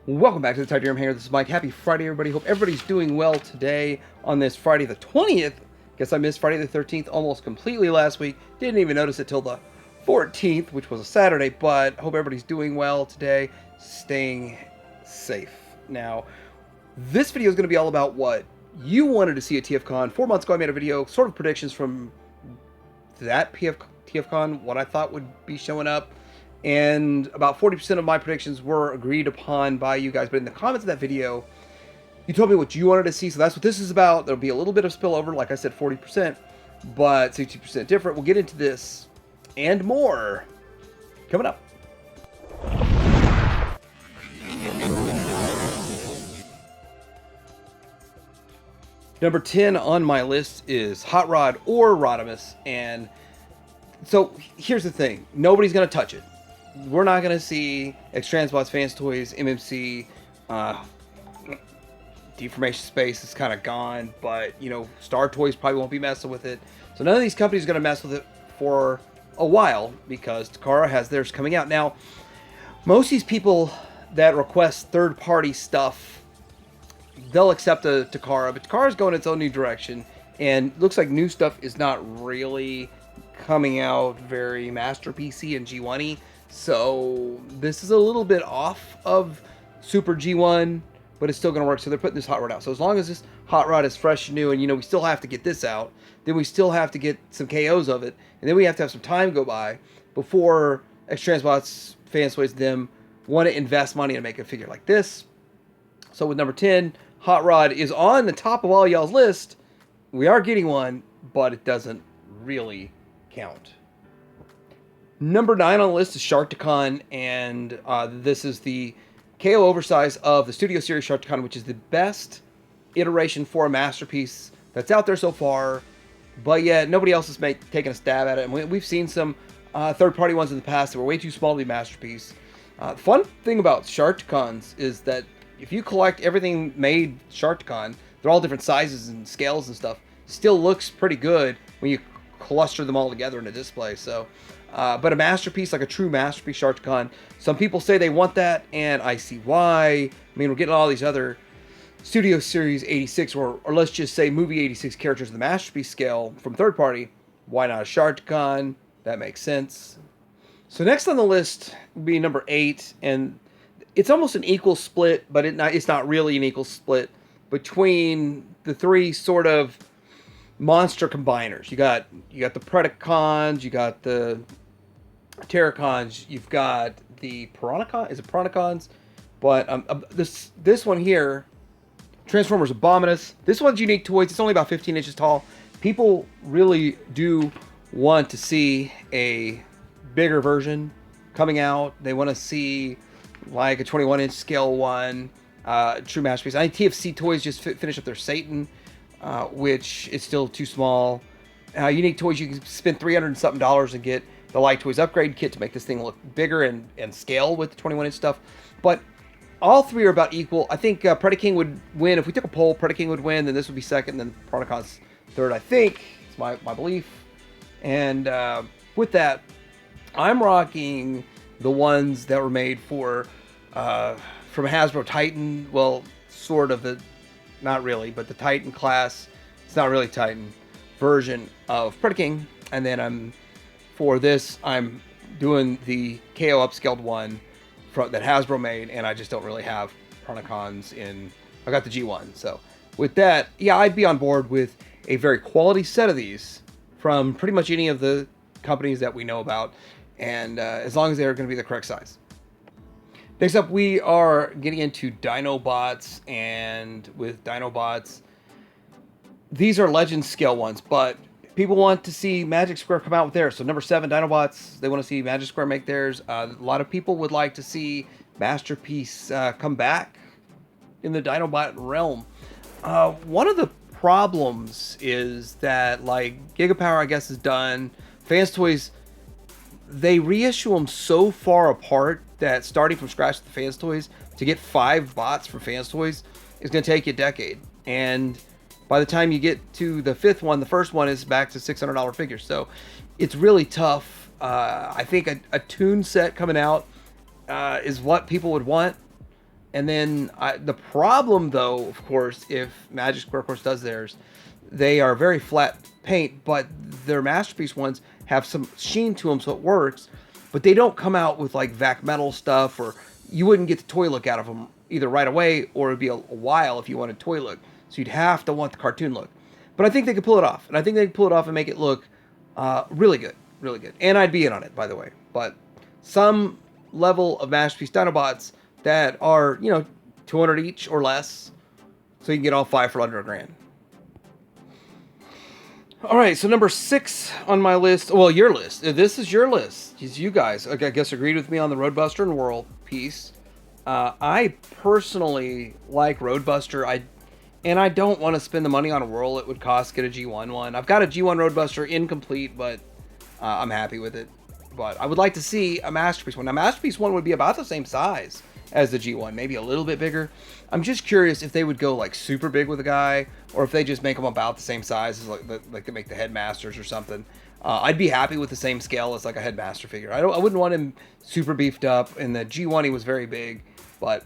Welcome back to the Titanium Hangar. This is Mike. Happy Friday, everybody. Hope everybody's doing well today on this Friday the 20th. Guess I missed Friday the 13th almost completely last week. Didn't even notice it till the 14th, which was a Saturday, but hope everybody's doing well today, staying safe. Now, this video is going to be all about what you wanted to see at TFCon. 4 months ago, I made a video, sort of predictions from that TFCon, what I thought would be showing up. And about 40% of my predictions were agreed upon by you guys. But in the comments of that video, you told me what you wanted to see. So that's what this is about. There'll be a little bit of spillover, like I said, 40%, but 60% different. We'll get into this and more coming up. Number 10 on my list is Hot Rod or Rodimus. And so here's the thing. Nobody's going to touch it. We're not going to see X-Transbots, Fans Toys, MMC, Deformation Space is kind of gone, but, you know, Star Toys probably won't be messing with it. So none of these companies are going to mess with it for a while because Takara has theirs coming out. Now, most of these people that request third-party stuff, they'll accept a Takara, but Takara's going its own new direction, and looks like new stuff is not really coming out very Masterpiece-y and G1-y. So this is a little bit off of Super G1, but it's still going to work. So they're putting this Hot Rod out. So as long as this Hot Rod is fresh and new, and, you know, we still have to get this out, then we still have to get some KOs of it, and then we have to have some time go by before X-Transbots, Fans Toys, them want to invest money and make a figure like this. So with number 10, Hot Rod is on the top of all y'all's list. We are getting one, but it doesn't really count. Number 9 on the list is Sharkticon, and this is the KO oversize of the Studio Series Sharkticon, which is the best iteration for a Masterpiece that's out there so far, but yet nobody else is taking a stab at it. And we've seen some third-party ones in the past that were way too small to be Masterpiece. The fun thing about Sharkticons is that if you collect everything made Sharkticon, they're all different sizes and scales and stuff, still looks pretty good when you cluster them all together in a display. So but a Masterpiece, like a true Masterpiece Sharkticon, some people say they want that, and I see why. I mean, we're getting all these other Studio Series 86, or let's just say Movie 86 characters of the Masterpiece scale from third party. Why not a Sharkticon? That makes sense. So next on the list would be number 8, and it's almost an equal split, but it's not really an equal split between the three sort of monster combiners. You got the Predacons, you got the Terracons, you've got the Piranacons. Is it Piranacons? But this one here, Transformers Abominus. This one's Unique Toys. It's only about 15 inches tall. People really do want to see a bigger version coming out. They want to see like a 21-inch scale one, true Masterpiece. I think TFC Toys just finished up their Satan, which is still too small. Unique Toys, you can spend $300 and something and get the Light Toys upgrade kit to make this thing look bigger and scale with the 21-inch stuff. But all three are about equal. I think Predaking would win. If we took a poll, Predaking would win, then this would be second, then Piranacons third, I think. It's my belief. And with that, I'm rocking the ones that were made for from Hasbro Titan. Well, sort of the, not really, but the Titan class. It's not really Titan version of Predaking. And then for this, I'm doing the KO upscaled one that Hasbro made, and I just don't really have Piranacons in. I got the G1. So with that, yeah, I'd be on board with a very quality set of these from pretty much any of the companies that we know about, and as long as they're going to be the correct size. Next up, we are getting into Dinobots, and with Dinobots, these are Legend scale ones, but people want to see Magic Square come out with theirs. So number 7, Dinobots, they want to see Magic Square make theirs. A lot of people would like to see Masterpiece come back in the Dinobot realm. One of the problems is that, like, Gigapower, I guess, is done. Fans Toys, they reissue them so far apart that starting from scratch with the Fans Toys, to get 5 bots from Fans Toys is going to take you a decade. And by the time you get to the 5th one, the first one is back to $600 figures. So it's really tough. I think a tune set coming out is what people would want. And then the problem, though, of course, if Magic Square Course does theirs, they are very flat paint, but their Masterpiece ones have some sheen to them, so it works. But they don't come out with like vac metal stuff, or you wouldn't get the toy look out of them either right away, or it'd be a while if you wanted toy look. So you'd have to want the cartoon look. But I think they could pull it off, and I think they could pull it off and make it look really good, really good. And I'd be in on it, by the way. But some level of Masterpiece Dinobots that are, you know, 200 each or less, so you can get all 5 for under $1,000. All right, so number 6 on my list. Well, your list. This is your list. You guys, I guess, agreed with me on the Roadbuster and Whirl piece. I personally like Roadbuster. I don't want to spend the money on a Whirl it would cost to get a G1 one. I've got a G1 Roadbuster incomplete, but I'm happy with it. But I would like to see a Masterpiece one. Now, Masterpiece one would be about the same size as the G1, maybe a little bit bigger. I'm just curious if they would go like super big with a guy, or if they just make them about the same size as like they make the Headmasters or something. I'd be happy with the same scale as like a Headmaster figure. I wouldn't want him super beefed up. In the G1 he was very big, but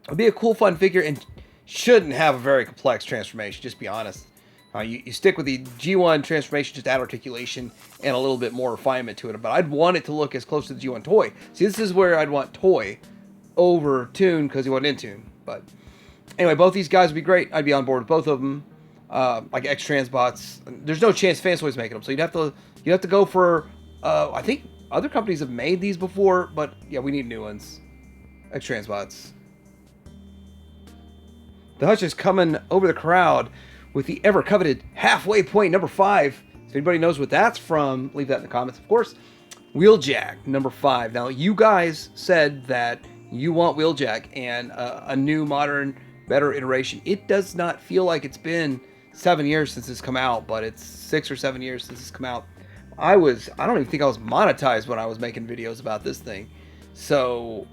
it'd be a cool, fun figure and shouldn't have a very complex transformation. Just be honest. You stick with the G1 transformation, just add articulation and a little bit more refinement to it. But I'd want it to look as close to the G1 toy. See, this is where I'd want toy over tune, because he wasn't in tune. But anyway, both these guys would be great. I'd be on board with both of them. Like X-Transbots, there's no chance Fansoy's making them, so you'd have to go for. I think other companies have made these before, but yeah, we need new ones. X-Transbots. The Hutch is coming over the crowd with the ever coveted halfway point number 5. If anybody knows what that's from, leave that in the comments. Of course, Wheeljack number 5. Now, you guys said that you want Wheeljack and a new, modern, better iteration. It does not feel like it's been 7 years since it's come out, but it's 6 or 7 years since it's come out. I don't even think I was monetized when I was making videos about this thing. So,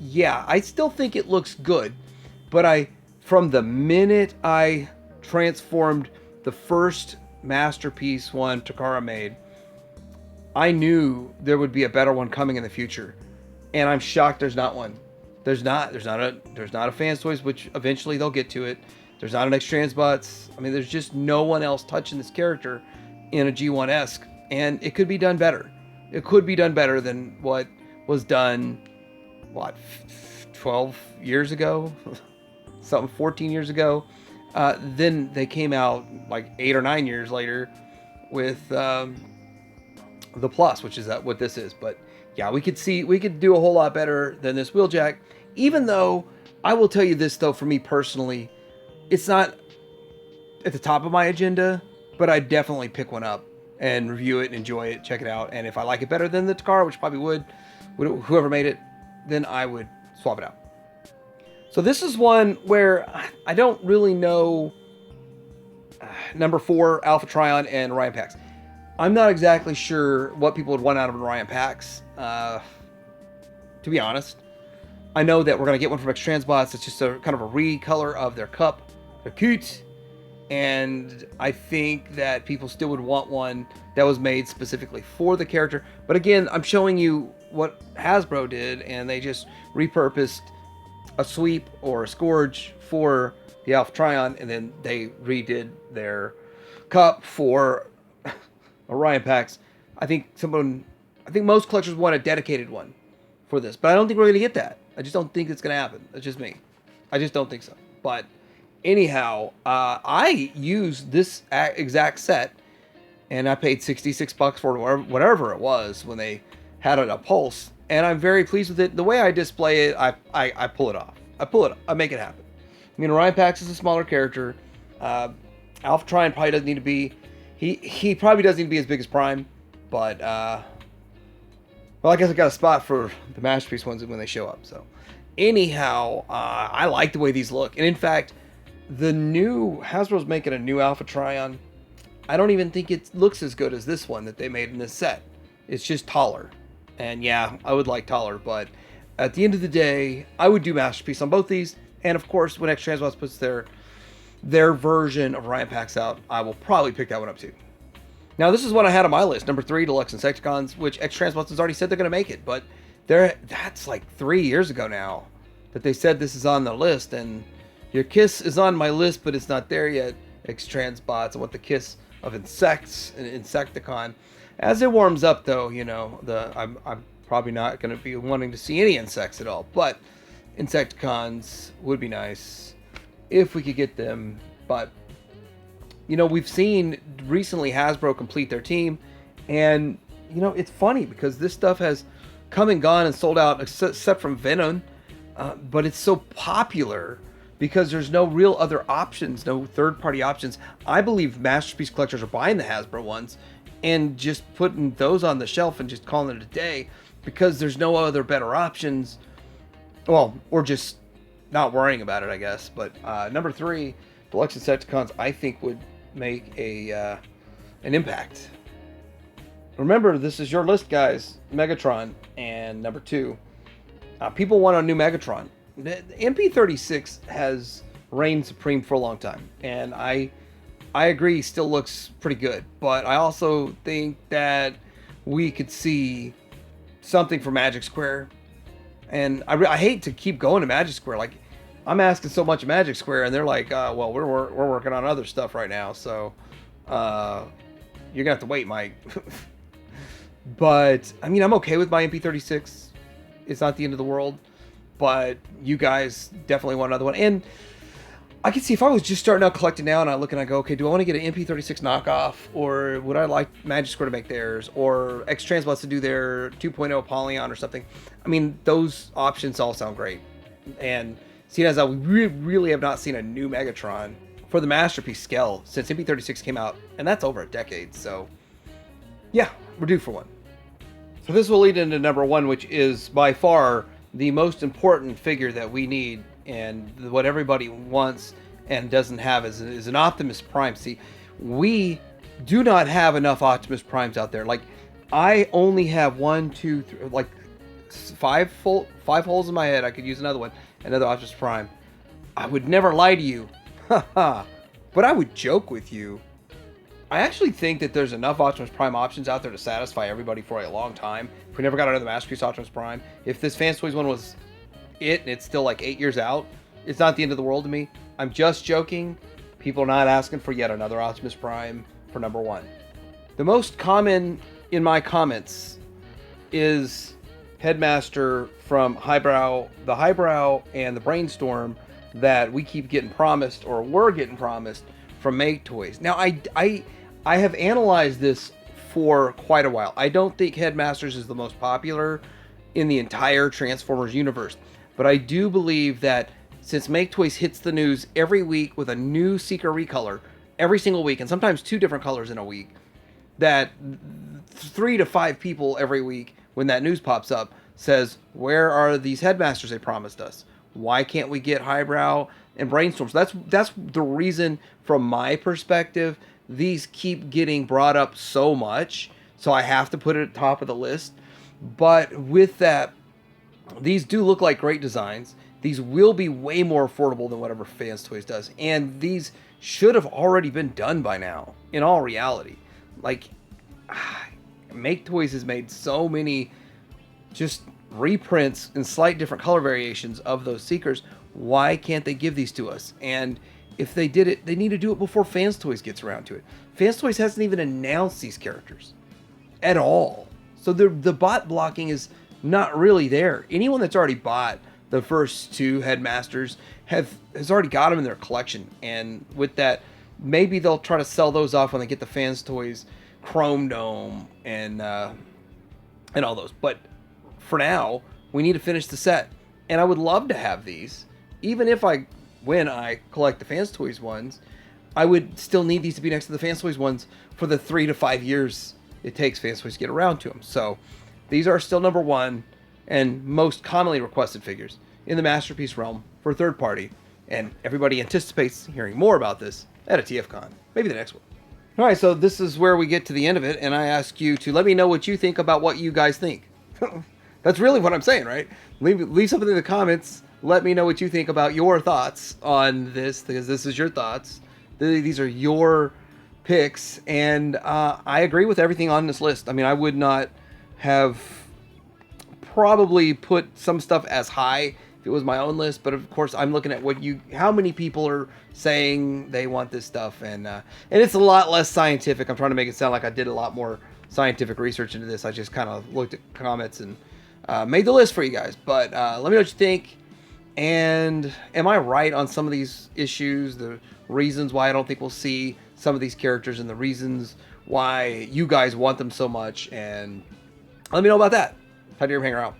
yeah, I still think it looks good, but from the minute I transformed the first Masterpiece one Takara made, I knew there would be a better one coming in the future. And I'm shocked there's not one. There's not a Fansoys, which eventually they'll get to it. There's not an X-Transbots. I mean, there's just no one else touching this character in a G1-esque. And it could be done better. It could be done better than what was done, 12 years ago? Something 14 years ago. Then they came out like 8 or 9 years later with the Plus, which is what this is. But yeah, we could do a whole lot better than this Wheeljack. Even though, I will tell you this though, for me personally, it's not at the top of my agenda, but I'd definitely pick one up and review it and enjoy it, check it out. And if I like it better than the Takara, which probably would, whoever made it, then I would swap it out. So this is one where I don't really know number 4, Alpha Trion and Orion packs. I'm not exactly sure what people would want out of Orion packs, to be honest. I know that we're going to get one from X-Transbots. It's just a kind of a recolor of their cup. They're cute. And I think that people still would want one that was made specifically for the character. But again, I'm showing you what Hasbro did, and they just repurposed a sweep or a Scourge for the Alpha Trion, and then they redid their cup for Orion packs. I think most collectors want a dedicated one for this, but I don't think we're going to get that. I just don't think it's going to happen. That's just me. I just don't think so. But anyhow, I used this exact set, and I paid $66 for it, whatever it was, when they had it at Pulse, and I'm very pleased with it. The way I display it, I pull it off. I make it happen. I mean, Orion Pax is a smaller character. Alpha Trion probably doesn't need to be. He probably doesn't need to be as big as Prime, but well, I guess I got a spot for the Masterpiece ones when they show up. So, anyhow, I like the way these look, and in fact, the new Hasbro's making a new Alpha Trion. I don't even think it looks as good as this one that they made in this set. It's just taller, and yeah, I would like taller, but at the end of the day, I would do Masterpiece on both these. And of course, when X-Transbots puts their version of Orion packs out, I will probably pick that one up too. Now, this is what I had on my list. Number 3, Deluxe Insecticons, which X-Transbots has already said they're going to make it, but that's like 3 years ago now. that they said this is on the list, and your kiss is on my list, but it's not there yet. X-Transbots. I want the kiss of insects and Insecticon. As it warms up, though, you know, I'm probably not going to be wanting to see any insects at all, but Insecticons would be nice if we could get them. But you know, we've seen recently Hasbro complete their team, and you know, it's funny because this stuff has come and gone and sold out, except from Venom, but it's so popular because there's no real other options, no third-party options. I believe Masterpiece collectors are buying the Hasbro ones and just putting those on the shelf and just calling it a day because there's no other better options. Well, or just not worrying about it, I guess. But number 3, Deluxe Insecticons, I think would make an impact. Remember, this is your list, guys. Megatron, and number 2. People want a new Megatron. The MP36 has reigned supreme for a long time, and I agree, he still looks pretty good. But I also think that we could see something for Magic Square. And I hate to keep going to Magic Square. Like, I'm asking so much of Magic Square, and they're like, well, we're working on other stuff right now, so you're gonna have to wait, Mike. But I mean, I'm okay with my MP36. It's not the end of the world, but you guys definitely want another one. And I can see if I was just starting out collecting now, and I look and I go, okay, do I want to get an MP36 knockoff, or would I like Magic Square to make theirs, or X-Transbots to do their 2.0 Apollyon or something? I mean, those options all sound great. And seeing as we really have not seen a new Megatron for the Masterpiece scale since MP36 came out, and that's over a decade. So yeah, we're due for one. So this will lead into number 1, which is by far the most important figure that we need, and what everybody wants and doesn't have is an Optimus Prime. See, we do not have enough Optimus Primes out there. Like, I only have 1, 2, 3, like 5 holes in my head. I could use another one, another Optimus Prime. I would never lie to you, but I would joke with you. I actually think that there's enough Optimus Prime options out there to satisfy everybody for a long time. If we never got another Masterpiece Optimus Prime, if this Fans Toys one was it, and it's still like 8 years out, it's not the end of the world to me. I'm just joking. People are not asking for yet another Optimus Prime for number 1. The most common in my comments is Headmaster from the Highbrow and the Brainstorm that we keep getting promised, or were getting promised, from Make Toys. Now, I have analyzed this for quite a while. I don't think Headmasters is the most popular in the entire Transformers universe, but I do believe that since Make Toys hits the news every week with a new Seeker recolor every single week, and sometimes 2 different colors in a week, that 3 to 5 people every week, when that news pops up, says, where are these Headmasters they promised us? Why can't we get Highbrow and Brainstorm? So that's the reason, from my perspective, these keep getting brought up so much, so I have to put it at the top of the list. But with that, these do look like great designs. These will be way more affordable than whatever Fans Toys does, and these should have already been done by now, in all reality. Like, Make Toys has made so many just reprints and slight different color variations of those Seekers. Why can't they give these to us? And if they did it, they need to do it before Fans Toys gets around to it. Fans Toys hasn't even announced these characters at all. So the bot blocking is not really there. Anyone that's already bought the first 2 Headmasters has already got them in their collection. And with that, maybe they'll try to sell those off when they get the Fans Toys Chrome Dome and all those. But for now, we need to finish the set. And I would love to have these. Even if when I collect the Fans Toys ones, I would still need these to be next to the Fans Toys ones for the 3 to 5 years it takes Fans Toys to get around to them. So these are still number 1 and most commonly requested figures in the Masterpiece realm for third party. And everybody anticipates hearing more about this at a Tfcon, maybe the next one. All right, so this is where we get to the end of it, and I ask you to let me know what you think about what you guys think. That's really what I'm saying, right? Leave something in the comments. Let me know what you think about your thoughts on this, because this is your thoughts. These are your picks, and I agree with everything on this list. I mean, I would not have probably put some stuff as high if it was my own list. But of course, I'm looking at how many people are saying they want this stuff, and it's a lot less scientific. I'm trying to make it sound like I did a lot more scientific research into this. I just kind of looked at comments and made the list for you guys. But let me know what you think. And am I right on some of these issues? The reasons why I don't think we'll see some of these characters, and the reasons why you guys want them so much. And let me know about that. Tide Hanger out.